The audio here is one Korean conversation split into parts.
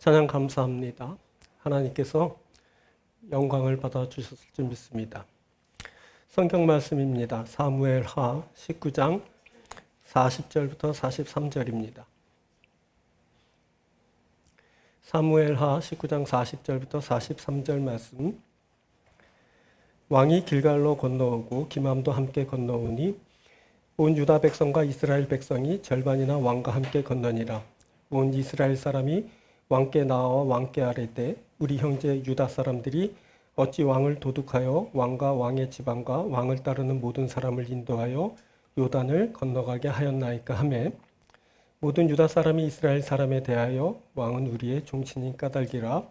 찬양 감사합니다. 하나님께서 영광을 받아 주셨을 줄 믿습니다. 성경 말씀입니다. 사무엘하 19장 40절부터 43절입니다. 사무엘하 19장 40절부터 43절 말씀. 왕이 길갈로 건너오고 기맘도 함께 건너오니 온 유다 백성과 이스라엘 백성이 절반이나 왕과 함께 건너니라. 온 이스라엘 사람이 왕께 나와 왕께 아뢰되 우리 형제 유다 사람들이 어찌 왕을 도둑하여 왕과 왕의 지방과 왕을 따르는 모든 사람을 인도하여 요단을 건너가게 하였나이까 하매 모든 유다 사람이 이스라엘 사람에 대하여 왕은 우리의 종친인 까닭이라.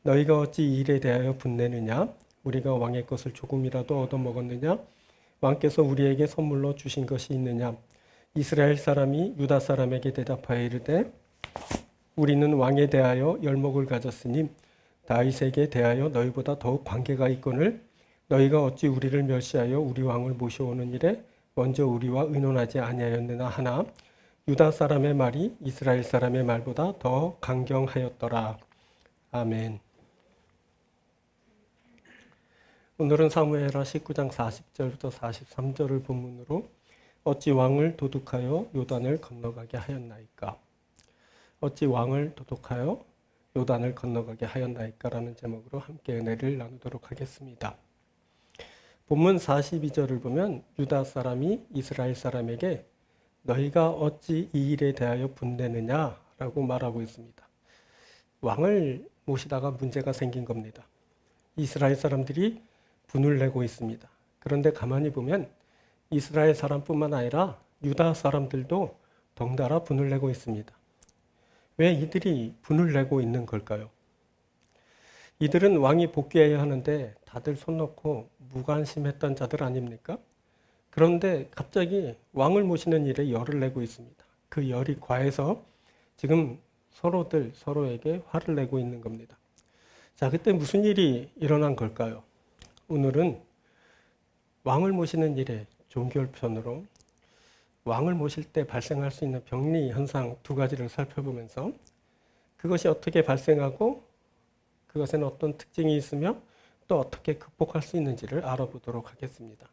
너희가 어찌 이 일에 대하여 분내느냐? 우리가 왕의 것을 조금이라도 얻어먹었느냐? 왕께서 우리에게 선물로 주신 것이 있느냐? 이스라엘 사람이 유다 사람에게 대답하여 이르되 우리는 왕에 대하여 열목을 가졌으니 다윗에게 대하여 너희보다 더욱 관계가 있거늘 너희가 어찌 우리를 멸시하여 우리 왕을 모셔오는 일에 먼저 우리와 의논하지 아니하였느냐 하나 유다 사람의 말이 이스라엘 사람의 말보다 더 강경하였더라. 아멘. 오늘은 사무엘하 19장 40절부터 43절을 본문으로 어찌 왕을 도둑하여 요단을 건너가게 하였나이까? 어찌 왕을 도둑하여 요단을 건너가게 하였나이까라는 제목으로 함께 은혜를 나누도록 하겠습니다. 본문 42절을 보면 유다 사람이 이스라엘 사람에게 너희가 어찌 이 일에 대하여 분내느냐라고 말하고 있습니다. 왕을 모시다가 문제가 생긴 겁니다. 이스라엘 사람들이 분을 내고 있습니다. 그런데 가만히 보면 이스라엘 사람뿐만 아니라 유다 사람들도 덩달아 분을 내고 있습니다. 왜 이들이 분을 내고 있는 걸까요? 이들은 왕이 복귀해야 하는데 다들 손 놓고 무관심했던 자들 아닙니까? 그런데 갑자기 왕을 모시는 일에 열을 내고 있습니다. 그 열이 과해서 지금 서로에게 화를 내고 있는 겁니다. 자, 그때 무슨 일이 일어난 걸까요? 오늘은 왕을 모시는 일에 종결편으로 왕을 모실 때 발생할 수 있는 병리 현상 두 가지를 살펴보면서 그것이 어떻게 발생하고 그것에는 어떤 특징이 있으며 또 어떻게 극복할 수 있는지를 알아보도록 하겠습니다.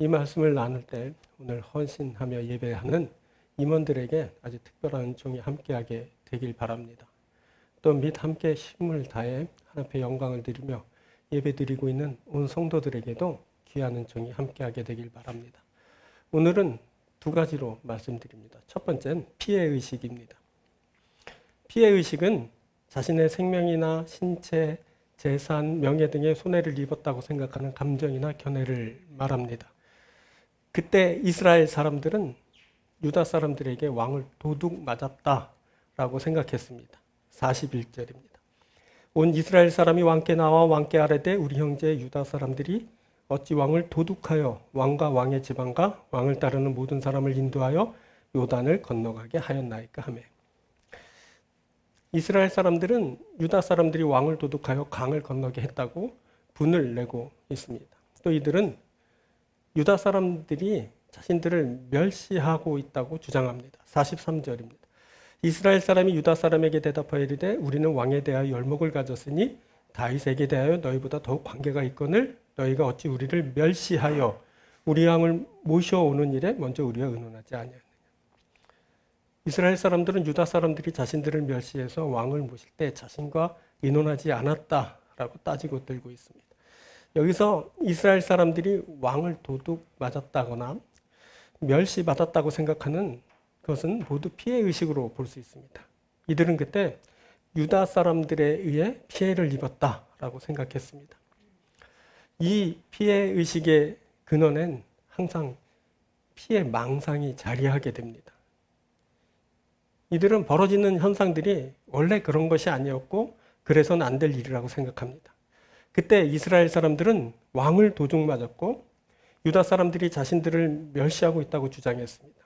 이 말씀을 나눌 때 오늘 헌신하며 예배하는 임원들에게 아주 특별한 은총이 함께하게 되길 바랍니다. 또 및 함께 힘을 다해 하나님 앞에 영광을 드리며 예배드리고 있는 온 성도들에게도 귀한 은총이 함께하게 되길 바랍니다. 오늘은 두 가지로 말씀드립니다. 첫 번째는 피해의식입니다. 피해의식은 자신의 생명이나 신체, 재산, 명예 등의 손해를 입었다고 생각하는 감정이나 견해를 말합니다. 그때 이스라엘 사람들은 유다 사람들에게 왕을 도둑 맞았다라고 생각했습니다. 41절입니다. 온 이스라엘 사람이 왕께 나와 왕께 아뢰되 우리 형제 유다 사람들이 어찌 왕을 도둑하여 왕과 왕의 지방과 왕을 따르는 모든 사람을 인도하여 요단을 건너가게 하였나이까 하며 이스라엘 사람들은 유다 사람들이 왕을 도둑하여 강을 건너게 했다고 분을 내고 있습니다. 또 이들은 유다 사람들이 자신들을 멸시하고 있다고 주장합니다. 43절입니다. 이스라엘 사람이 유다 사람에게 대답하여 이르되 우리는 왕에 대하여 열목을 가졌으니 다윗에게 대하여 너희보다 더욱 관계가 있거늘 너희가 어찌 우리를 멸시하여 우리 왕을 모셔오는 일에 먼저 우리와 의논하지 아니하느냐. 이스라엘 사람들은 유다 사람들이 자신들을 멸시해서 왕을 모실 때 자신과 의논하지 않았다라고 따지고 들고 있습니다. 여기서 이스라엘 사람들이 왕을 도둑 맞았다거나 멸시받았다고 생각하는 것은 모두 피해의식으로 볼 수 있습니다. 이들은 그때 유다 사람들에 의해 피해를 입었다라고 생각했습니다. 이 피해의식의 근원엔 항상 피해 망상이 자리하게 됩니다. 이들은 벌어지는 현상들이 원래 그런 것이 아니었고 그래서는 안 될 일이라고 생각합니다. 그때 이스라엘 사람들은 왕을 도둑 맞았고 유다 사람들이 자신들을 멸시하고 있다고 주장했습니다.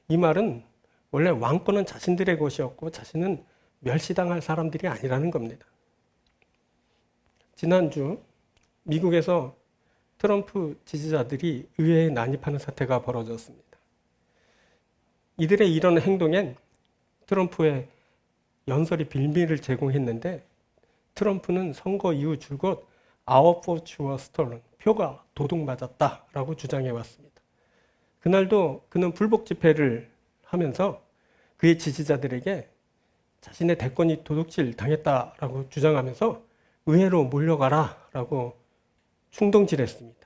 이 말은 원래 왕권은 자신들의 것이었고 자신은 멸시당할 사람들이 아니라는 겁니다. 지난주 미국에서 트럼프 지지자들이 의회에 난입하는 사태가 벌어졌습니다. 이들의 이런 행동엔 트럼프의 연설이 빌미를 제공했는데 트럼프는 선거 이후 줄곧 Our votes were stolen, 표가 도둑 맞았다라고 주장해 왔습니다. 그날도 그는 불복 집회를 하면서 그의 지지자들에게 자신의 대권이 도둑질 당했다라고 주장하면서 의회로 몰려가라라고 충동질했습니다.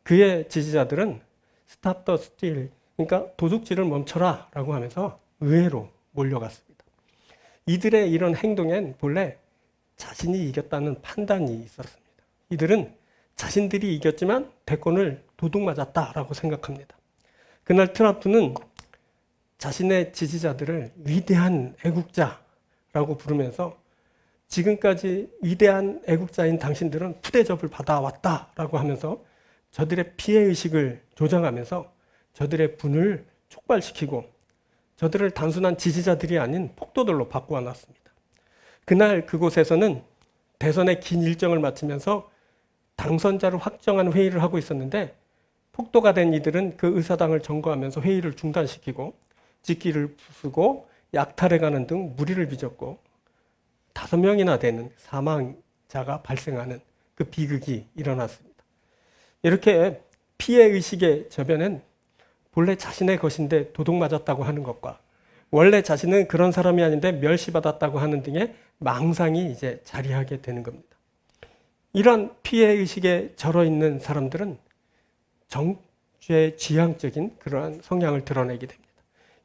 그의 지지자들은 Stop the steal, 그러니까 도둑질을 멈춰라라고 하면서 의회로 몰려갔습니다. 이들의 이런 행동엔 본래 자신이 이겼다는 판단이 있었습니다. 이들은 자신들이 이겼지만 대권을 도둑 맞았다라고 생각합니다. 그날 트럼프는 자신의 지지자들을 위대한 애국자라고 부르면서 지금까지 위대한 애국자인 당신들은 푸대접을 받아왔다라고 하면서 저들의 피해의식을 조장하면서 저들의 분을 촉발시키고 저들을 단순한 지지자들이 아닌 폭도들로 바꾸어 놨습니다. 그날 그곳에서는 대선의 긴 일정을 마치면서 당선자를 확정한 회의를 하고 있었는데 폭도가 된 이들은 그 의사당을 점거하면서 회의를 중단시키고 집기를 부수고 약탈해가는 등 무리를 빚었고 5명이나 되는 사망자가 발생하는 그 비극이 일어났습니다. 이렇게 피해의식의 저변은 본래 자신의 것인데 도둑 맞았다고 하는 것과 원래 자신은 그런 사람이 아닌데 멸시받았다고 하는 등의 망상이 이제 자리하게 되는 겁니다. 이런 피해의식에 절어있는 사람들은 정죄지향적인 그러한 성향을 드러내게 됩니다.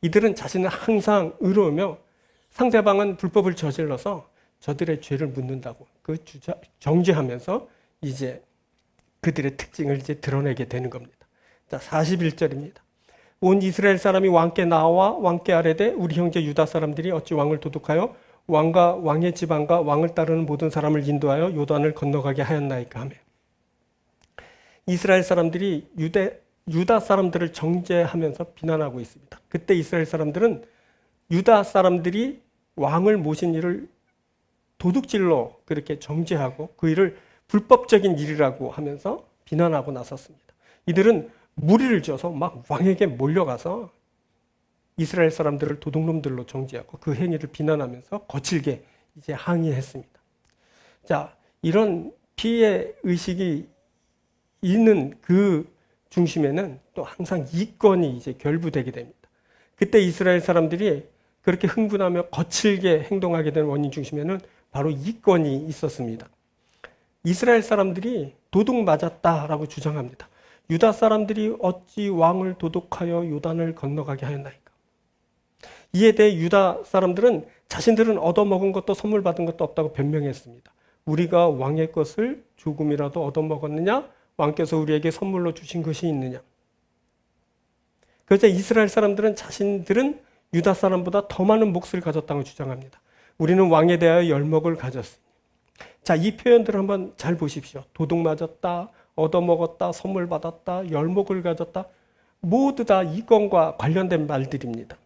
이들은 자신은 항상 의로우며 상대방은 불법을 저질러서 저들의 죄를 묻는다고 정죄하면서 이제 그들의 특징을 이제 드러내게 되는 겁니다. 자, 41절입니다. 온 이스라엘 사람이 왕께 나와 왕께 아뢰되 우리 형제 유다 사람들이 어찌 왕을 도둑하여 왕과 왕의 지방과 왕을 따르는 모든 사람을 인도하여 요단을 건너가게 하였나이까 하며 이스라엘 사람들이 유다 사람들을 정죄하면서 비난하고 있습니다. 그때 이스라엘 사람들은 유다 사람들이 왕을 모신 일을 도둑질로 그렇게 정죄하고 그 일을 불법적인 일이라고 하면서 비난하고 나섰습니다. 이들은 무리를 지어서 막 왕에게 몰려가서 이스라엘 사람들을 도둑놈들로 정죄하고 그 행위를 비난하면서 거칠게 이제 항의했습니다. 자, 이런 피해 의식이 있는 그 중심에는 또 항상 이권이 이제 결부되게 됩니다. 그때 이스라엘 사람들이 그렇게 흥분하며 거칠게 행동하게 된 원인 중심에는 바로 이권이 있었습니다. 이스라엘 사람들이 도둑 맞았다라고 주장합니다. 유다 사람들이 어찌 왕을 도둑하여 요단을 건너가게 하였나이까. 이에 대해 유다 사람들은 자신들은 얻어먹은 것도 선물 받은 것도 없다고 변명했습니다. 우리가 왕의 것을 조금이라도 얻어먹었느냐? 왕께서 우리에게 선물로 주신 것이 있느냐? 그래서 이스라엘 사람들은 자신들은 유다 사람보다 더 많은 몫을 가졌다고 주장합니다. 우리는 왕에 대하여 열목을 가졌으니. 자, 이 표현들을 한번 잘 보십시오. 도둑 맞았다, 얻어먹었다, 선물 받았다, 열목을 가졌다. 모두 다 이권과 관련된 말들입니다.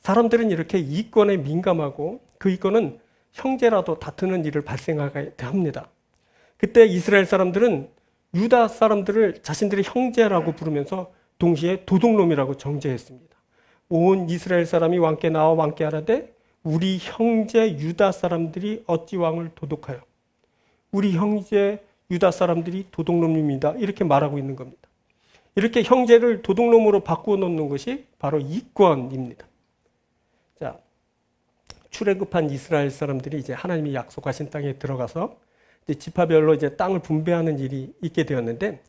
사람들은 이렇게 이권에 민감하고 그 이권은 형제라도 다투는 일을 발생하게 합니다. 그때 이스라엘 사람들은 유다 사람들을 자신들의 형제라고 부르면서 동시에 도둑놈이라고 정죄했습니다. 온 이스라엘 사람이 왕께 나와 왕께 아뢰되 우리 형제 유다 사람들이 어찌 왕을 도둑하여 우리 형제 유다 사람들이 도둑놈입니다. 이렇게 말하고 있는 겁니다. 이렇게 형제를 도둑놈으로 바꾸어 놓는 것이 바로 이권입니다. 자, 출애굽한 이스라엘 사람들이 이제 하나님이 약속하신 땅에 들어가서 이제 지파별로 이제 땅을 분배하는 일이 있게 되었는데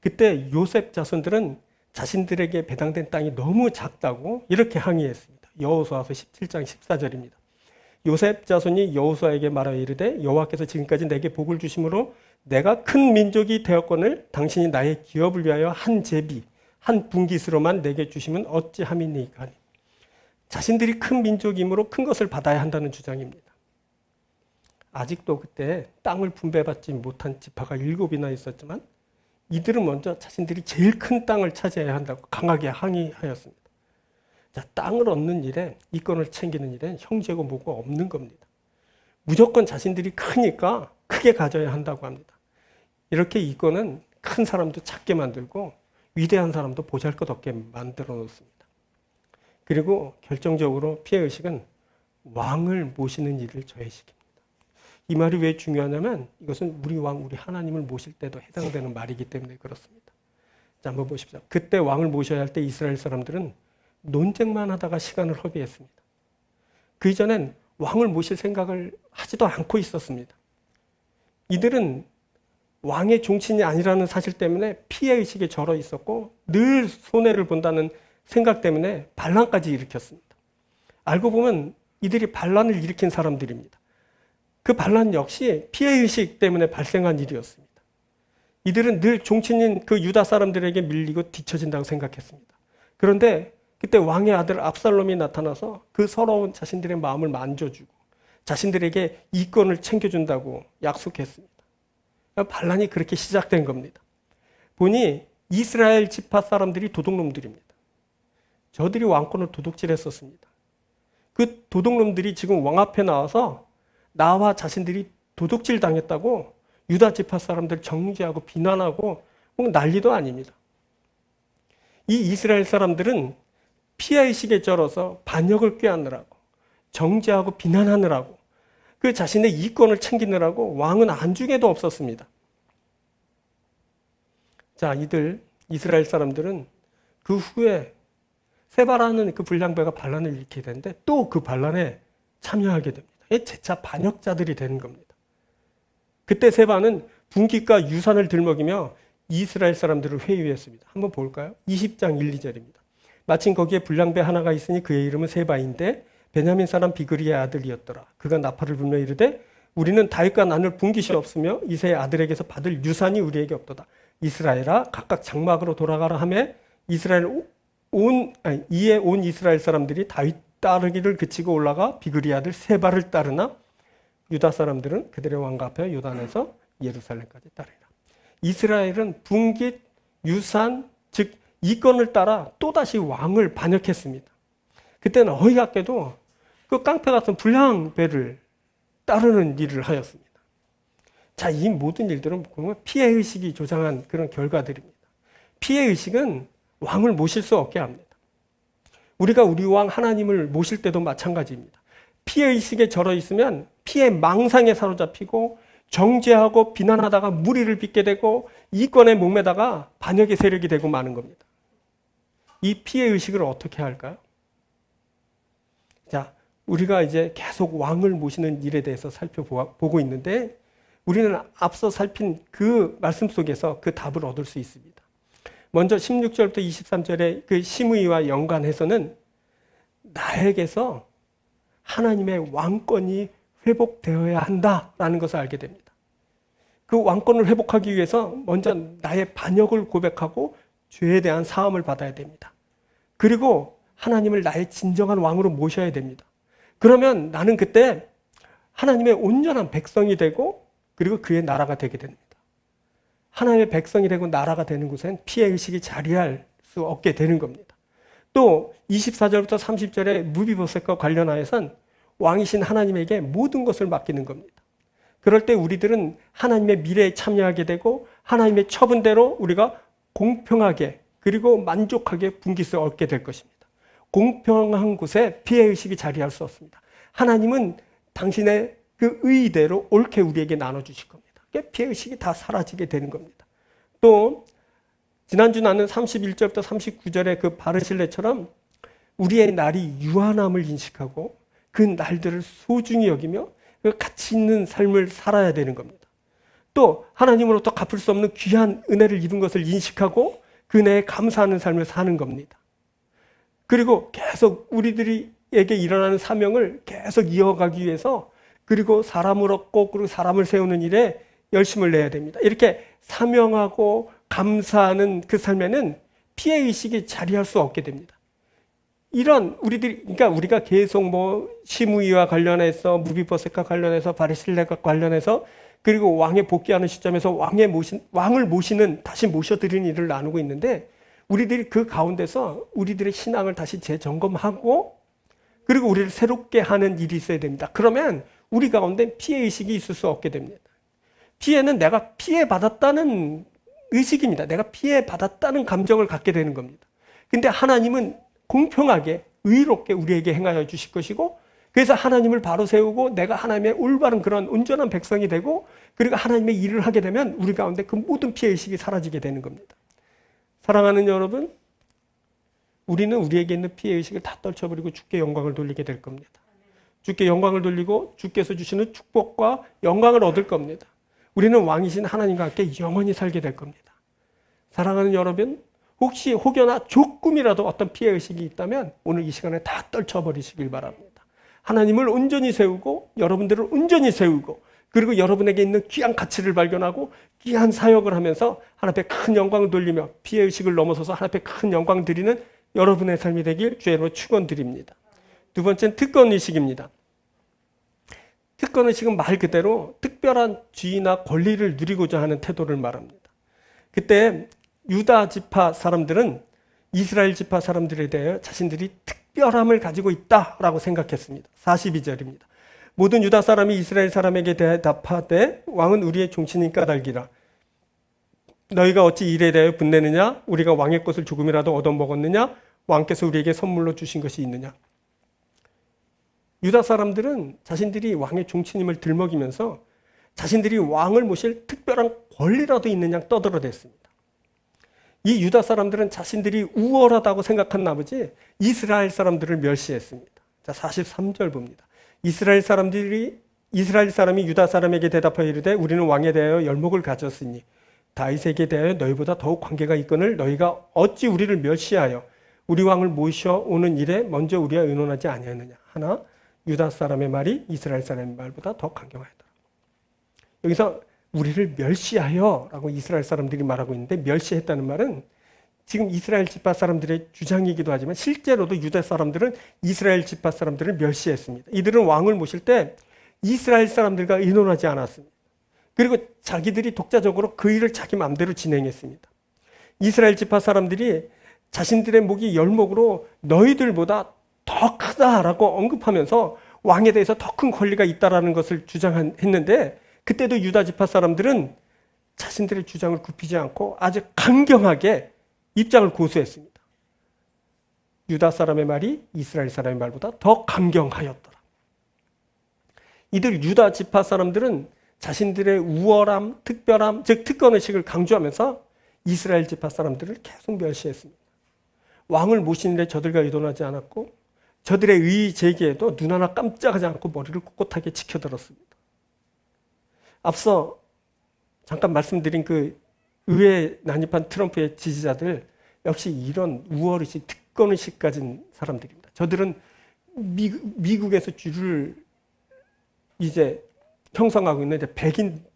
그때 요셉 자손들은 자신들에게 배당된 땅이 너무 작다고 이렇게 항의했습니다. 여호수아서 17장 14절입니다. 요셉 자손이 여호수아에게 말하여 이르되 여호와께서 지금까지 내게 복을 주심으로 내가 큰 민족이 되었거늘 당신이 나의 기업을 위하여 한 제비 한 분깃으로만 내게 주시면 어찌함이니까 하니. 자신들이 큰 민족이므로 큰 것을 받아야 한다는 주장입니다. 아직도 그때 땅을 분배받지 못한 지파가 7이나 있었지만 이들은 먼저 자신들이 제일 큰 땅을 차지해야 한다고 강하게 항의하였습니다. 자, 땅을 얻는 일에 이권을 챙기는 일엔 형제고 뭐고 없는 겁니다. 무조건 자신들이 크니까 크게 가져야 한다고 합니다. 이렇게 이권은 큰 사람도 작게 만들고 위대한 사람도 보잘것없게 만들어 놓습니다. 그리고 결정적으로 피해의식은 왕을 모시는 일을 저해시킵니다. 이 말이 왜 중요하냐면 이것은 우리 왕, 우리 하나님을 모실 때도 해당되는 말이기 때문에 그렇습니다. 자, 한번 보십시오. 그때 왕을 모셔야 할 때 이스라엘 사람들은 논쟁만 하다가 시간을 허비했습니다. 그 이전엔 왕을 모실 생각을 하지도 않고 있었습니다. 이들은 왕의 종친이 아니라는 사실 때문에 피해의식에 절어 있었고 늘 손해를 본다는 생각 때문에 반란까지 일으켰습니다. 알고 보면 이들이 반란을 일으킨 사람들입니다. 그 반란 역시 피해의식 때문에 발생한 일이었습니다. 이들은 늘 종친인 그 유다 사람들에게 밀리고 뒤처진다고 생각했습니다. 그런데 그때 왕의 아들 압살롬이 나타나서 그 서러운 자신들의 마음을 만져주고 자신들에게 이권을 챙겨준다고 약속했습니다. 반란이 그렇게 시작된 겁니다. 보니 이스라엘 지파 사람들이 도둑놈들입니다. 저들이 왕권을 도둑질했었습니다. 그 도둑놈들이 지금 왕 앞에 나와서 나와 자신들이 도둑질 당했다고 유다 지파 사람들 정죄하고 비난하고 난리도 아닙니다. 이 이스라엘 사람들은 피해의식에 쩔어서 반역을 꾀하느라고 정죄하고 비난하느라고 그 자신의 이권을 챙기느라고 왕은 안중에도 없었습니다. 자, 이스라엘 사람들은 그 후에 세바라는 그 불량배가 반란을 일으키게 되는데 또 그 반란에 참여하게 됩니다. 재차 반역자들이 되는 겁니다. 그때 세바는 분깃과 유산을 들먹이며 이스라엘 사람들을 회유했습니다. 한번 볼까요? 20장 1, 2절입니다. 마침 거기에 불량배 하나가 있으니 그의 이름은 세바인데 베냐민 사람 비그리의 아들이었더라. 그가 나팔을 불며 이르되 우리는 다윗과 나눌 분깃이 없으며 이새의 아들에게서 받을 유산이 우리에게 없도다. 이스라엘아 각각 장막으로 돌아가라 하매 이에 온 이스라엘 사람들이 다윗 따르기를 그치고 올라가 비그리 아들 세바를 따르나 유다 사람들은 그들의 왕과 앞에 요단에서 예루살렘까지 따르라. 이스라엘은 분깃, 유산, 즉 이권을 따라 또다시 왕을 반역했습니다. 그때는 어이없게도 그 깡패 같은 불량배를 따르는 일을 하였습니다. 자, 이 모든 일들은 보면 피해의식이 조장한 그런 결과들입니다. 피해의식은 왕을 모실 수 없게 합니다. 우리가 우리 왕 하나님을 모실 때도 마찬가지입니다. 피해의식에 절어 있으면 피해 망상에 사로잡히고 정죄하고 비난하다가 무리를 빚게 되고 이권에 목매다가 반역의 세력이 되고 마는 겁니다. 이 피해의식을 어떻게 할까요? 자, 우리가 이제 계속 왕을 모시는 일에 대해서 살펴보고 있는데 우리는 앞서 살핀 그 말씀 속에서 그 답을 얻을 수 있습니다. 먼저 16절부터 23절의 그 심의와 연관해서는 나에게서 하나님의 왕권이 회복되어야 한다라는 것을 알게 됩니다. 그 왕권을 회복하기 위해서 먼저 나의 반역을 고백하고 죄에 대한 사함을 받아야 됩니다. 그리고 하나님을 나의 진정한 왕으로 모셔야 됩니다. 그러면 나는 그때 하나님의 온전한 백성이 되고 그리고 그의 나라가 되게 됩니다. 하나님의 백성이 되고 나라가 되는 곳엔 피해의식이 자리할 수 없게 되는 겁니다. 또 24절부터 30절의 무비보셋과 관련하여선 왕이신 하나님에게 모든 것을 맡기는 겁니다. 그럴 때 우리들은 하나님의 미래에 참여하게 되고 하나님의 처분대로 우리가 공평하게 그리고 만족하게 분깃을 얻게 될 것입니다. 공평한 곳에 피해의식이 자리할 수 없습니다. 하나님은 당신의 그 의의대로 옳게 우리에게 나눠주실 겁니다. 피해의식이 다 사라지게 되는 겁니다. 또 지난주 나는 31절부터 39절의 그 바르실레처럼 우리의 날이 유한함을 인식하고 그 날들을 소중히 여기며 가치 있는 삶을 살아야 되는 겁니다. 또 하나님으로부터 갚을 수 없는 귀한 은혜를 입은 것을 인식하고 그 은혜에 감사하는 삶을 사는 겁니다. 그리고 계속 우리들에게 일어나는 사명을 계속 이어가기 위해서 그리고 사람을 얻고 그리고 사람을 세우는 일에 열심을 내야 됩니다. 이렇게 사명하고 감사하는 그 삶에는 피해의식이 자리할 수 없게 됩니다. 이런 그러니까 우리가 계속 시므이와 관련해서 무비보셋과 관련해서 바르실레과 관련해서 그리고 왕에 복귀하는 시점에서 왕을 모시는 다시 모셔드리는 일을 나누고 있는데 우리들이 그 가운데서 우리들의 신앙을 다시 재점검하고 그리고 우리를 새롭게 하는 일이 있어야 됩니다. 그러면 우리 가운데 피해의식이 있을 수 없게 됩니다. 피해는 내가 피해받았다는 의식입니다. 내가 피해받았다는 감정을 갖게 되는 겁니다. 근데 하나님은 공평하게 의롭게 우리에게 행하여 주실 것이고 그래서 하나님을 바로 세우고 내가 하나님의 올바른 그런 온전한 백성이 되고 그리고 하나님의 일을 하게 되면 우리 가운데 그 모든 피해의식이 사라지게 되는 겁니다. 사랑하는 여러분, 우리는 우리에게 있는 피해의식을 다 떨쳐버리고 주께 영광을 돌리게 될 겁니다. 주께 영광을 돌리고 주께서 주시는 축복과 영광을 얻을 겁니다. 우리는 왕이신 하나님과 함께 영원히 살게 될 겁니다. 사랑하는 여러분, 혹시 혹여나 조금이라도 어떤 피해의식이 있다면 오늘 이 시간에 다 떨쳐버리시길 바랍니다. 하나님을 온전히 세우고 여러분들을 온전히 세우고 그리고 여러분에게 있는 귀한 가치를 발견하고 귀한 사역을 하면서 하나님 앞에 큰 영광을 돌리며 피해의식을 넘어서서 하나님 앞에 큰 영광 드리는 여러분의 삶이 되길 주의 이름으로 축원드립니다. 두 번째는 특권의식입니다. 특권의식은 말 그대로 특별한 지위나 권리를 누리고자 하는 태도를 말합니다. 그때 유다 지파 사람들은 이스라엘 지파 사람들에 대해 자신들이 특별함을 가지고 있다라고 생각했습니다. 42절입니다. 모든 유다 사람이 이스라엘 사람에게 대답하되 왕은 우리의 종친인 까닭이라. 너희가 어찌 일에 대하여 분내느냐? 우리가 왕의 것을 조금이라도 얻어먹었느냐? 왕께서 우리에게 선물로 주신 것이 있느냐? 유다 사람들은 자신들이 왕의 종친임을 들먹이면서 자신들이 왕을 모실 특별한 권리라도 있느냐 떠들어댔습니다. 이 유다 사람들은 자신들이 우월하다고 생각한 나머지 이스라엘 사람들을 멸시했습니다. 자, 43절 봅니다. 이스라엘 사람이 유다 사람에게 대답하여 이르되 우리는 왕에 대하여 열목을 가졌으니 다윗에게 대하여 너희보다 더욱 관계가 있거늘 너희가 어찌 우리를 멸시하여 우리 왕을 모셔오는 일에 먼저 우리와 의논하지 아니하느냐. 하나 유다 사람의 말이 이스라엘 사람의 말보다 더 강경하였더라. 여기서 우리를 멸시하여 라고 이스라엘 사람들이 말하고 있는데 멸시했다는 말은 지금 이스라엘 지파 사람들의 주장이기도 하지만 실제로도 유다 사람들은 이스라엘 지파 사람들을 멸시했습니다. 이들은 왕을 모실 때 이스라엘 사람들과 의논하지 않았습니다. 그리고 자기들이 독자적으로 그 일을 자기 마음대로 진행했습니다. 이스라엘 지파 사람들이 자신들의 목이 열목으로 너희들보다 더 크다라고 언급하면서 왕에 대해서 더 큰 권리가 있다라는 것을 주장했는데 그때도 유다 지파 사람들은 자신들의 주장을 굽히지 않고 아주 강경하게 입장을 고수했습니다. 유다 사람의 말이 이스라엘 사람의 말보다 더 강경하였더라. 이들 유다 지파 사람들은 자신들의 우월함, 특별함, 즉 특권의식을 강조하면서 이스라엘 지파 사람들을 계속 멸시했습니다. 왕을 모시는데 저들과 의논하지 않았고 저들의 의의 제기에도 눈 하나 깜짝하지 않고 머리를 꼿꼿하게 지켜들었습니다. 앞서 잠깐 말씀드린 그 의회에 난입한 트럼프의 지지자들 역시 이런 우월의식, 특권의식 가진 사람들입니다. 저들은 미국에서 주를 이제 형성하고 있는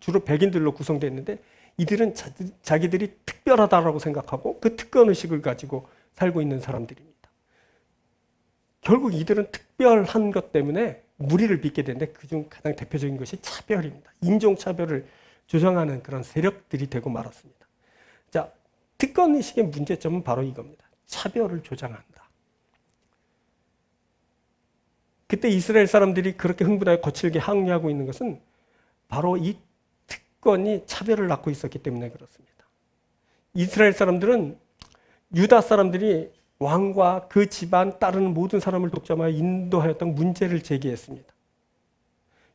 주로 백인들로 구성되어 있는데 이들은 자기들이 특별하다라고 생각하고 그 특권의식을 가지고 살고 있는 사람들입니다. 결국 이들은 특별한 것 때문에 무리를 빚게 되는데 그중 가장 대표적인 것이 차별입니다. 인종차별을 조장하는 그런 세력들이 되고 말았습니다. 자, 특권의식의 문제점은 바로 이겁니다. 차별을 조장한다. 그때 이스라엘 사람들이 그렇게 흥분하여 거칠게 항의하고 있는 것은 바로 이 특권이 차별을 낳고 있었기 때문에 그렇습니다. 이스라엘 사람들은 유다 사람들이 왕과 그 집안 따르는 모든 사람을 독점하여 인도하였던 문제를 제기했습니다.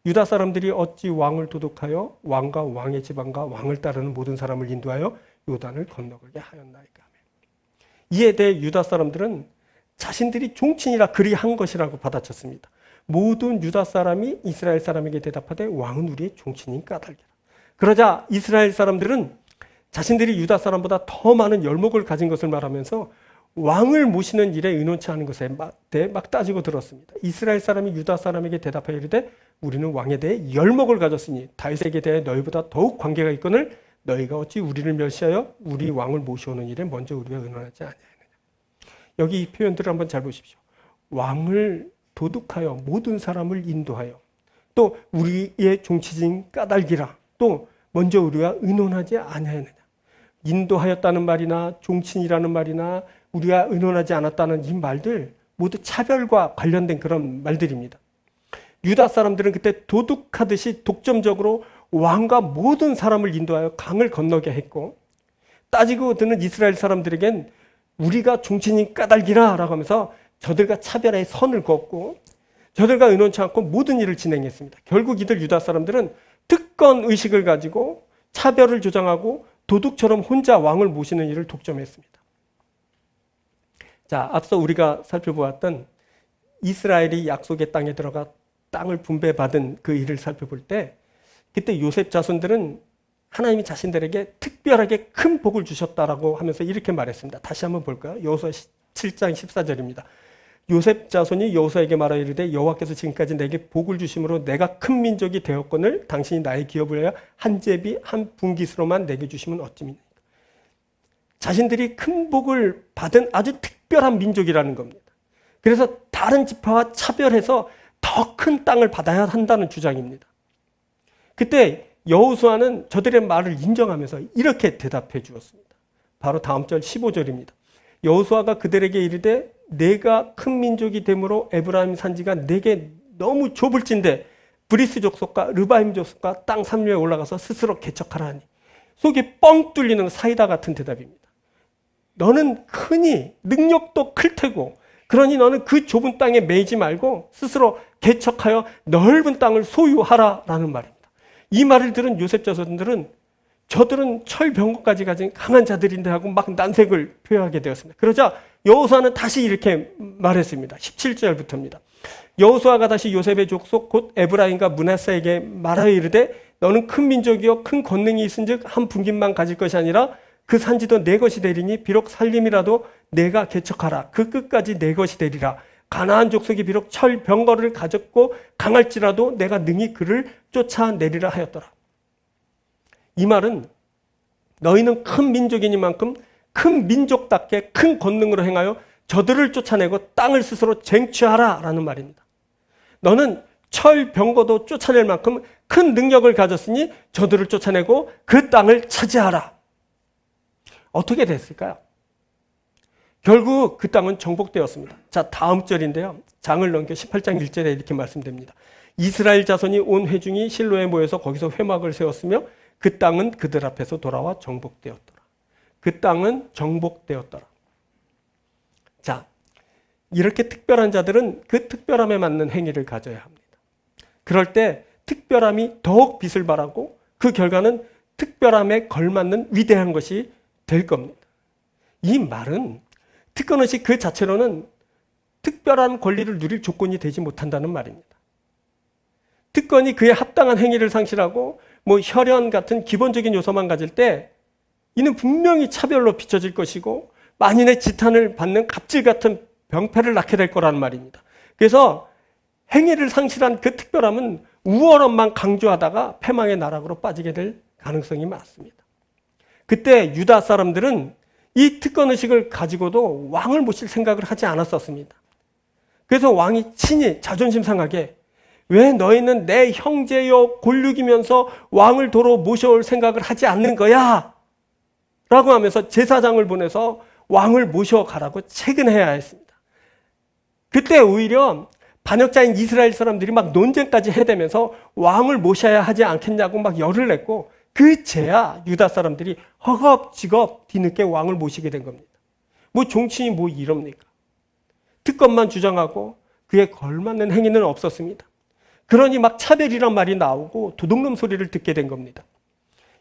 유다 사람들이 어찌 왕을 도둑하여 왕과 왕의 집안과 왕을 따르는 모든 사람을 인도하여 요단을 건너가게 하였나이까. 이에 대해 유다 사람들은 자신들이 종친이라 그리한 것이라고 받아쳤습니다. 모든 유다 사람이 이스라엘 사람에게 대답하되 왕은 우리의 종친인 까닭이라. 그러자 이스라엘 사람들은 자신들이 유다 사람보다 더 많은 열목을 가진 것을 말하면서 왕을 모시는 일에 의논치 않은 것에 대해 막 따지고 들었습니다. 이스라엘 사람이 유다 사람에게 대답하여 이르되 우리는 왕에 대해 열목을 가졌으니 다윗에게 대해 너희보다 더욱 관계가 있거늘 너희가 어찌 우리를 멸시하여 우리 왕을 모셔오는 일에 먼저 우리와 의논하지 아니하느냐. 여기 이 표현들을 한번 잘 보십시오. 왕을 도둑하여 모든 사람을 인도하여 또 우리의 종치진 까닭이라 또 먼저 우리와 의논하지 아니하느냐. 인도하였다는 말이나 종친이라는 말이나 우리가 의논하지 않았다는 이 말들 모두 차별과 관련된 그런 말들입니다. 유다 사람들은 그때 도둑하듯이 독점적으로 왕과 모든 사람을 인도하여 강을 건너게 했고 따지고 드는 이스라엘 사람들에겐 우리가 종친인 까닭이라 라고 하면서 저들과 차별의 선을 그었고 저들과 의논치 않고 모든 일을 진행했습니다. 결국 이들 유다 사람들은 특권 의식을 가지고 차별을 조장하고 도둑처럼 혼자 왕을 모시는 일을 독점했습니다. 자, 앞서 우리가 살펴보았던 이스라엘이 약속의 땅에 들어가 땅을 분배받은 그 일을 살펴볼 때 그때 요셉 자손들은 하나님이 자신들에게 특별하게 큰 복을 주셨다라고 하면서 이렇게 말했습니다. 다시 한번 볼까요? 여호수아 7장 14절입니다. 요셉 자손이 여호수아에게 말하여 이르되 여호와께서 지금까지 내게 복을 주심으로 내가 큰 민족이 되었거늘 당신이 나의 기업을 위하여 한 제비 한 분깃으로만 내게 주시면 어찌미니까. 자신들이 큰 복을 받은 아주 특별한 민족이라는 겁니다. 그래서 다른 지파와 차별해서 더 큰 땅을 받아야 한다는 주장입니다. 그때 여호수아는 저들의 말을 인정하면서 이렇게 대답해 주었습니다. 바로 다음 절 15절입니다. 여호수아가 그들에게 이르되 내가 큰 민족이 되므로 에브라임 산지가 내게 너무 좁을진데 브리스 족속과 르바임 족속과 땅 삼류에 올라가서 스스로 개척하라 하니. 속이 뻥 뚫리는 사이다 같은 대답입니다. 너는 크니 능력도 클 테고 그러니 너는 그 좁은 땅에 매이지 말고 스스로 개척하여 넓은 땅을 소유하라라는 말입니다. 이 말을 들은 요셉 자손들은 저들은 철병거까지 가진 강한 자들인데 하고 막 난색을 표하게 되었습니다. 그러자 여호수아는 다시 이렇게 말했습니다. 17절부터입니다. 여호수아가 다시 요셉의 족속 곧 에브라임과 므낫세에게 말하여 이르되 너는 큰 민족이요 큰 권능이 있은즉 한 분깃만 가질 것이 아니라 그 산지도 내 것이 되리니 비록 살림이라도 내가 개척하라. 그 끝까지 내 것이 되리라. 가나안 족속이 비록 철병거를 가졌고 강할지라도 내가 능히 그를 쫓아내리라 하였더라. 이 말은 너희는 큰 민족이니만큼 큰 민족답게 큰 권능으로 행하여 저들을 쫓아내고 땅을 스스로 쟁취하라 라는 말입니다. 너는 철병거도 쫓아낼 만큼 큰 능력을 가졌으니 저들을 쫓아내고 그 땅을 차지하라. 어떻게 됐을까요? 결국 그 땅은 정복되었습니다. 자, 다음 절인데요. 장을 넘겨 18장 1절에 이렇게 말씀됩니다. 이스라엘 자손이 온 회중이 실로에 모여서 거기서 회막을 세웠으며 그 땅은 그들 앞에서 돌아와 정복되었더라. 그 땅은 정복되었더라. 자, 이렇게 특별한 자들은 그 특별함에 맞는 행위를 가져야 합니다. 그럴 때 특별함이 더욱 빛을 발하고 그 결과는 특별함에 걸맞는 위대한 것이 될 겁니다. 이 말은 특권의식 그 자체로는 특별한 권리를 누릴 조건이 되지 못한다는 말입니다. 특권이 그에 합당한 행위를 상실하고 혈연 같은 기본적인 요소만 가질 때 이는 분명히 차별로 비춰질 것이고 만인의 지탄을 받는 갑질 같은 병폐를 낳게 될 거라는 말입니다. 그래서 행위를 상실한 그 특별함은 우월함만 강조하다가 패망의 나락으로 빠지게 될 가능성이 많습니다. 그때 유다 사람들은 이 특권의식을 가지고도 왕을 모실 생각을 하지 않았었습니다. 그래서 왕이 친히 자존심 상하게 왜 너희는 내 형제요 골육이면서 왕을 도로 모셔올 생각을 하지 않는 거야? 라고 하면서 제사장을 보내서 왕을 모셔가라고 체근해야 했습니다. 그때 오히려 반역자인 이스라엘 사람들이 막 논쟁까지 해대면서 왕을 모셔야 하지 않겠냐고 막 열을 냈고 그제야 유다 사람들이 허겁지겁 뒤늦게 왕을 모시게 된 겁니다. 종친이 이럽니까? 특권만 주장하고 그에 걸맞는 행위는 없었습니다. 그러니 막 차별이란 말이 나오고 도둑놈 소리를 듣게 된 겁니다.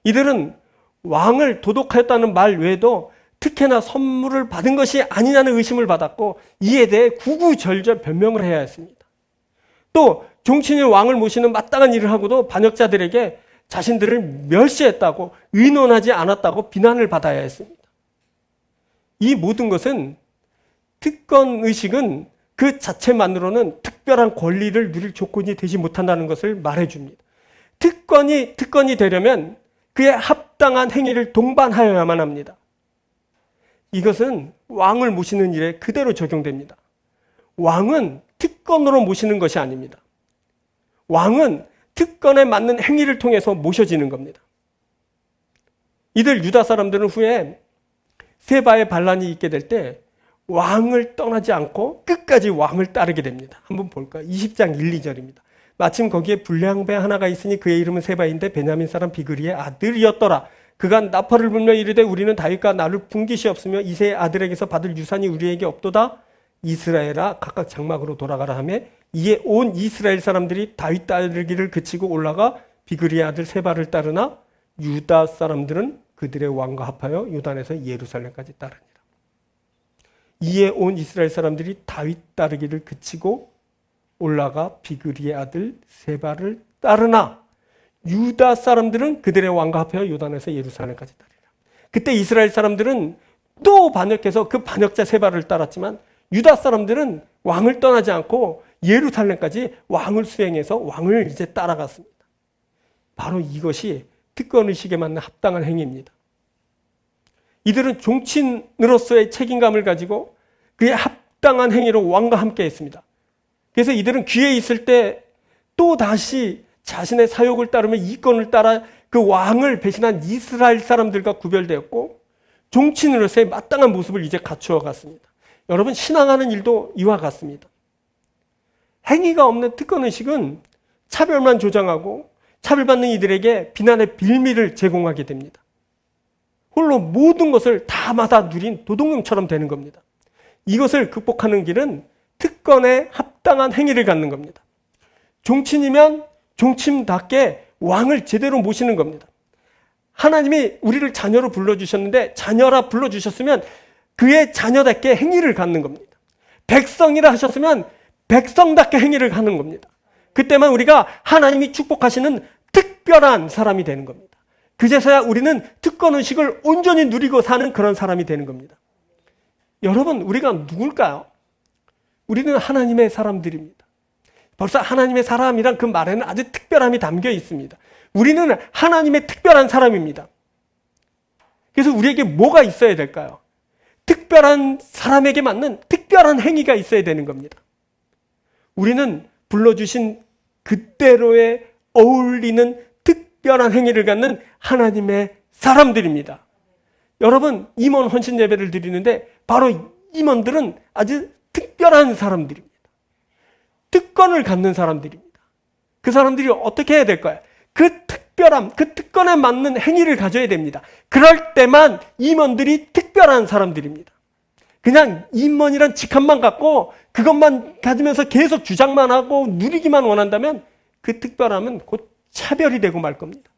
이들은 왕을 도둑하였다는 말 외에도 특혜나 선물을 받은 것이 아니냐는 의심을 받았고 이에 대해 구구절절 변명을 해야 했습니다. 또 종친이 왕을 모시는 마땅한 일을 하고도 반역자들에게 자신들을 멸시했다고 의논하지 않았다고 비난을 받아야 했습니다. 이 모든 것은 특권의식은 그 자체만으로는 특별한 권리를 누릴 조건이 되지 못한다는 것을 말해줍니다. 특권이 되려면 그에 합당한 행위를 동반하여야만 합니다. 이것은 왕을 모시는 일에 그대로 적용됩니다. 왕은 특권으로 모시는 것이 아닙니다. 왕은 특권에 맞는 행위를 통해서 모셔지는 겁니다. 이들 유다 사람들은 후에 세바의 반란이 있게 될 때 왕을 떠나지 않고 끝까지 왕을 따르게 됩니다. 한번 볼까요? 20장 1, 2절입니다. 마침 거기에 불량배 하나가 있으니 그의 이름은 세바인데 베냐민 사람 비그리의 아들이었더라. 그가 나팔을 불며 이르되 우리는 다윗과 나를 분깃이 없으며 이새의 아들에게서 받을 유산이 우리에게 없도다. 이스라엘아 각각 장막으로 돌아가라 하며 이에 온 이스라엘 사람들이 다윗 따르기를 그치고 올라가 비그리의 아들 세바를 따르나 유다 사람들은 그들의 왕과 합하여 요단에서 예루살렘까지 따르니라. 이에 온 이스라엘 사람들이 다윗 따르기를 그치고 올라가 비그리의 아들 세바를 따르나 유다 사람들은 그들의 왕과 합하여 요단에서 예루살렘까지 따르니라. 그때 이스라엘 사람들은 또 반역해서 그 반역자 세바를 따랐지만 유다 사람들은 왕을 떠나지 않고 예루살렘까지 왕을 수행해서 왕을 이제 따라갔습니다. 바로 이것이 특권의식에 맞는 합당한 행위입니다. 이들은 종친으로서의 책임감을 가지고 그의 합당한 행위로 왕과 함께 했습니다. 그래서 이들은 귀에 있을 때 또 다시 자신의 사욕을 따르며 이권을 따라 그 왕을 배신한 이스라엘 사람들과 구별되었고 종친으로서의 마땅한 모습을 이제 갖추어 갔습니다. 여러분, 신앙하는 일도 이와 같습니다. 행위가 없는 특권의식은 차별만 조장하고 차별받는 이들에게 비난의 빌미를 제공하게 됩니다. 홀로 모든 것을 다 받아 누린 도둑놈처럼 되는 겁니다. 이것을 극복하는 길은 특권에 합당한 행위를 갖는 겁니다. 종친이면 종친답게 왕을 제대로 모시는 겁니다. 하나님이 우리를 자녀로 불러주셨는데 자녀라 불러주셨으면 그의 자녀답게 행위를 갖는 겁니다. 백성이라 하셨으면 백성답게 행위를 하는 겁니다. 그때만 우리가 하나님이 축복하시는 특별한 사람이 되는 겁니다. 그제서야 우리는 특권의식을 온전히 누리고 사는 그런 사람이 되는 겁니다. 여러분, 우리가 누굴까요? 우리는 하나님의 사람들입니다. 벌써 하나님의 사람이란 그 말에는 아주 특별함이 담겨 있습니다. 우리는 하나님의 특별한 사람입니다. 그래서 우리에게 뭐가 있어야 될까요? 특별한 사람에게 맞는 특별한 행위가 있어야 되는 겁니다. 우리는 불러주신 그대로에 어울리는 특별한 행위를 갖는 하나님의 사람들입니다. 여러분, 임원 헌신 예배를 드리는데 바로 임원들은 아주 특별한 사람들입니다. 특권을 갖는 사람들입니다. 그 사람들이 어떻게 해야 될까요? 그 특별함, 그 특권에 맞는 행위를 가져야 됩니다. 그럴 때만 임원들이 특별한 사람들입니다. 그냥 임원이란 직함만 갖고 그것만 가지면서 계속 주장만 하고 누리기만 원한다면 그 특별함은 곧 차별이 되고 말 겁니다.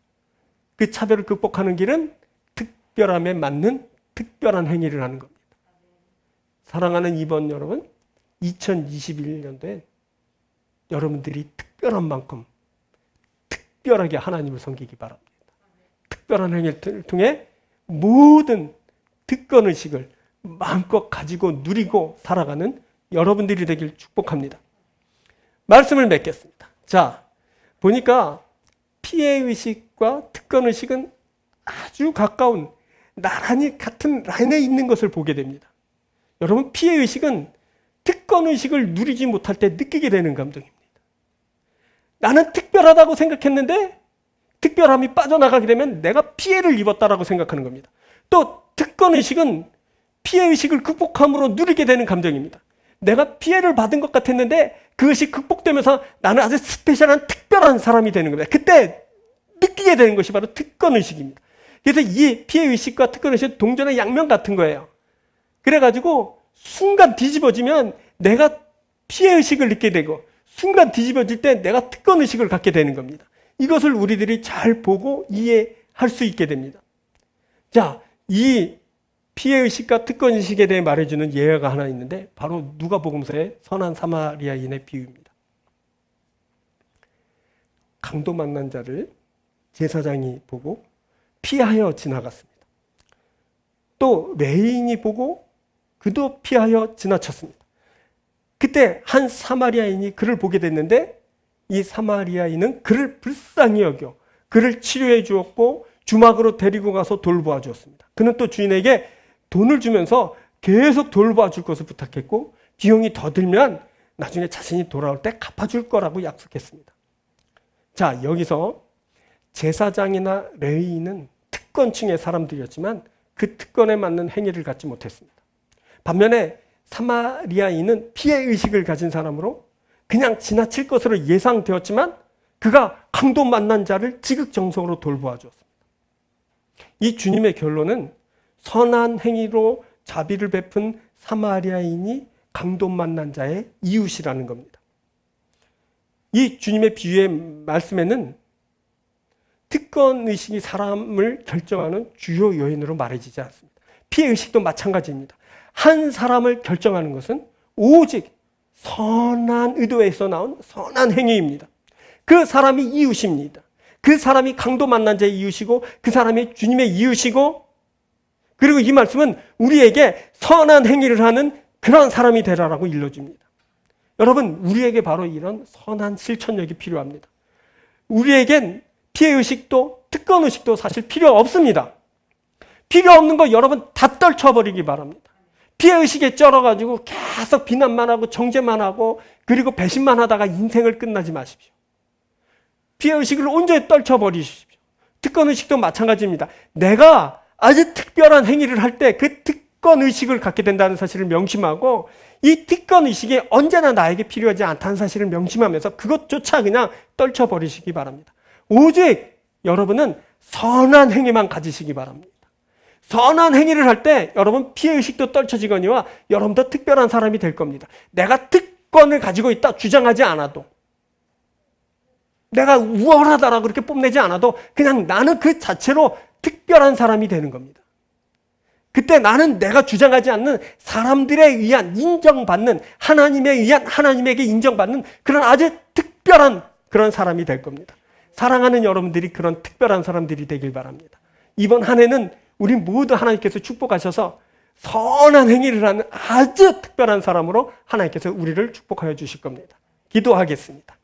그 차별을 극복하는 길은 특별함에 맞는 특별한 행위를 하는 겁니다. 사랑하는 임원 여러분, 2021년도에 여러분들이 특별한 만큼 특별하게 하나님을 섬기기 바랍니다. 특별한 행위를 통해 모든 특권의식을 마음껏 가지고 누리고 살아가는 여러분들이 되길 축복합니다. 말씀을 맺겠습니다. 자, 보니까 피해의식과 특권의식은 아주 가까운, 나란히 같은 라인에 있는 것을 보게 됩니다. 여러분, 피해의식은 특권의식을 누리지 못할 때 느끼게 되는 감정입니다. 나는 특별하다고 생각했는데 특별함이 빠져나가게 되면 내가 피해를 입었다라고 생각하는 겁니다. 또 특권의식은 피해의식을 극복함으로 누리게 되는 감정입니다. 내가 피해를 받은 것 같았는데 그것이 극복되면서 나는 아주 스페셜한 특별한 사람이 되는 겁니다. 그때 느끼게 되는 것이 바로 특권의식입니다. 그래서 이 피해의식과 특권의식은 동전의 양면 같은 거예요. 그래가지고 순간 뒤집어지면 내가 피해의식을 느끼게 되고 순간 뒤집어질 때 내가 특권의식을 갖게 되는 겁니다. 이것을 우리들이 잘 보고 이해할 수 있게 됩니다. 자, 이 피해의식과 특권의식에 대해 말해주는 예화가 하나 있는데 바로 누가복음서의 선한 사마리아인의 비유입니다. 강도 만난 자를 제사장이 보고 피하여 지나갔습니다. 또 레인이 보고 그도 피하여 지나쳤습니다. 그때 한 사마리아인이 그를 보게 됐는데 이 사마리아인은 그를 불쌍히 여겨 그를 치료해 주었고 주막으로 데리고 가서 돌보아 주었습니다. 그는 또 주인에게 돈을 주면서 계속 돌보아 줄 것을 부탁했고 비용이 더 들면 나중에 자신이 돌아올 때 갚아줄 거라고 약속했습니다. 자, 여기서 제사장이나 레위인은 특권층의 사람들이었지만 그 특권에 맞는 행위를 갖지 못했습니다. 반면에 사마리아인은 피해의식을 가진 사람으로 그냥 지나칠 것으로 예상되었지만 그가 강도 만난 자를 지극정성으로 돌보아 주었습니다. 이 주님의 결론은 선한 행위로 자비를 베푼 사마리아인이 강도 만난 자의 이웃이라는 겁니다. 이 주님의 비유의 말씀에는 특권의식이 사람을 결정하는 주요 요인으로 말해지지 않습니다. 피해의식도 마찬가지입니다. 한 사람을 결정하는 것은 오직 선한 의도에서 나온 선한 행위입니다. 그 사람이 이웃입니다. 그 사람이 강도 만난 자의 이웃이고 그 사람이 주님의 이웃이고, 그리고 이 말씀은 우리에게 선한 행위를 하는 그런 사람이 되라라고 일러줍니다. 여러분, 우리에게 바로 이런 선한 실천력이 필요합니다. 우리에겐 피해의식도 특권의식도 사실 필요 없습니다. 필요 없는 거 여러분 다 떨쳐버리기 바랍니다. 피해의식에 쩔어가지고 계속 비난만 하고 정죄만 하고 그리고 배신만 하다가 인생을 끝나지 마십시오. 피해의식을 온전히 떨쳐버리십시오. 특권의식도 마찬가지입니다. 내가 아주 특별한 행위를 할 때 그 특권의식을 갖게 된다는 사실을 명심하고, 이 특권의식이 언제나 나에게 필요하지 않다는 사실을 명심하면서 그것조차 그냥 떨쳐버리시기 바랍니다. 오직 여러분은 선한 행위만 가지시기 바랍니다. 선한 행위를 할 때 여러분 피해의식도 떨쳐지거니와 여러분도 특별한 사람이 될 겁니다. 내가 특권을 가지고 있다 주장하지 않아도, 내가 우월하다라고 그렇게 뽐내지 않아도 그냥 나는 그 자체로 특별한 사람이 되는 겁니다. 그때 나는 내가 주장하지 않는 사람들에 의한 인정받는, 하나님에 의한 하나님에게 인정받는 그런 아주 특별한 그런 사람이 될 겁니다. 사랑하는 여러분들이 그런 특별한 사람들이 되길 바랍니다. 이번 한 해는 우리 모두 하나님께서 축복하셔서 선한 행위를 하는 아주 특별한 사람으로 하나님께서 우리를 축복하여 주실 겁니다. 기도하겠습니다.